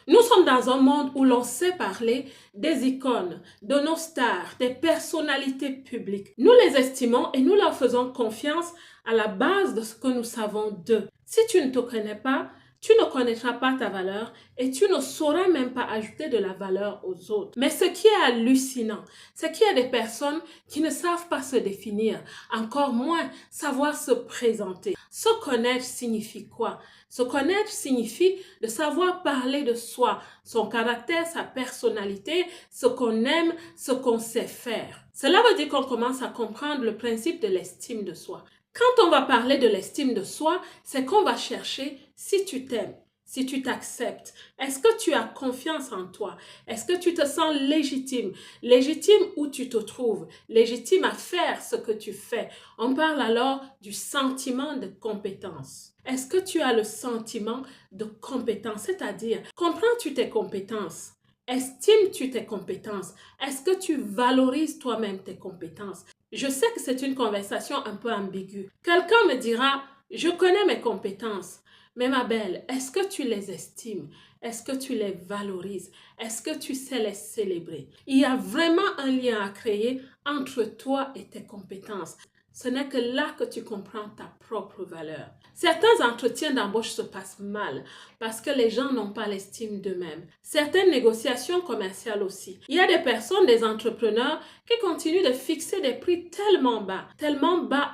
Nous sommes dans un monde où l'on sait parler des icônes, de nos stars, des personnalités publiques. Nous les estimons et nous leur faisons confiance à la base de ce que nous savons d'eux. Si tu ne te connais pas, tu ne connaîtras pas ta valeur et tu ne sauras même pas ajouter de la valeur aux autres. Mais ce qui est hallucinant, c'est qu'il y a des personnes qui ne savent pas se définir, encore moins savoir se présenter. Se connaître signifie quoi? Se connaître signifie de savoir parler de soi, son caractère, sa personnalité, ce qu'on aime, ce qu'on sait faire. Cela veut dire qu'on commence à comprendre le principe de l'estime de soi. Quand on va parler de l'estime de soi, c'est qu'on va chercher si tu t'aimes, si tu t'acceptes. Est-ce que tu as confiance en toi? Est-ce que tu te sens légitime? Légitime où tu te trouves, légitime à faire ce que tu fais. On parle alors du sentiment de compétence. Est-ce que tu as le sentiment de compétence? C'est-à-dire, comprends-tu tes compétences? Estimes-tu tes compétences? Est-ce que tu valorises toi-même tes compétences? Je sais que c'est une conversation un peu ambiguë. Quelqu'un me dira, je connais mes compétences, mais ma belle, est-ce que tu les estimes? Est-ce que tu les valorises? Est-ce que tu sais les célébrer? Il y a vraiment un lien à créer entre toi et tes compétences. Ce n'est que là que tu comprends ta propre valeur. Certains entretiens d'embauche se passent mal parce que les gens n'ont pas l'estime d'eux-mêmes. Certaines négociations commerciales aussi. Il y a des personnes, des entrepreneurs qui continuent de fixer des prix tellement bas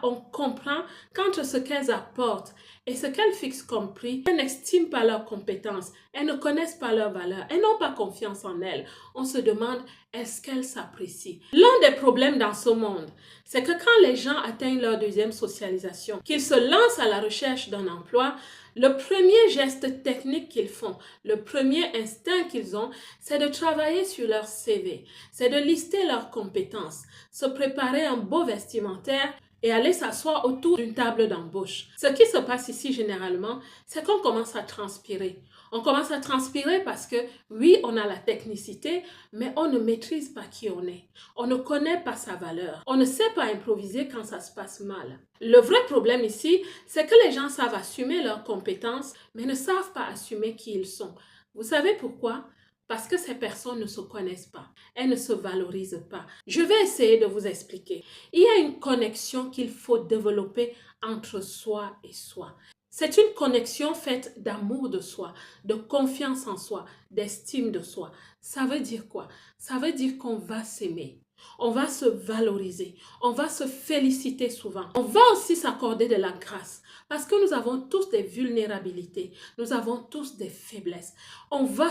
on comprend qu'entre ce qu'elles apportent et ce qu'elles fixent comme prix, elles n'estiment pas leurs compétences, elles ne connaissent pas leur valeur, elles n'ont pas confiance en elles. On se demande, est-ce qu'elles s'apprécient? L'un des problèmes dans ce monde, c'est que quand les gens atteignent leur deuxième socialisation, qu'ils se lancent à la recherche d'un emploi, le premier geste technique qu'ils font, le premier instinct qu'ils ont, c'est de travailler sur leur CV, c'est de lister leurs compétences, se préparer un beau vestimentaire et aller s'asseoir autour d'une table d'embauche. Ce qui se passe ici généralement, c'est qu'on commence à transpirer. On commence à transpirer parce que oui, on a la technicité, mais on ne maîtrise pas qui on est. On ne connaît pas sa valeur. On ne sait pas improviser quand ça se passe mal. Le vrai problème ici, c'est que les gens savent assumer leurs compétences, mais ne savent pas assumer qui ils sont. Vous savez pourquoi? Parce que ces personnes ne se connaissent pas. Elles ne se valorisent pas. Je vais essayer de vous expliquer. Il y a une connexion qu'il faut développer entre soi et soi. C'est une connexion faite d'amour de soi, de confiance en soi, d'estime de soi. Ça veut dire quoi? Ça veut dire qu'on va s'aimer. On va se valoriser, on va se féliciter souvent. On va aussi s'accorder de la grâce parce que nous avons tous des vulnérabilités, nous avons tous des faiblesses. On va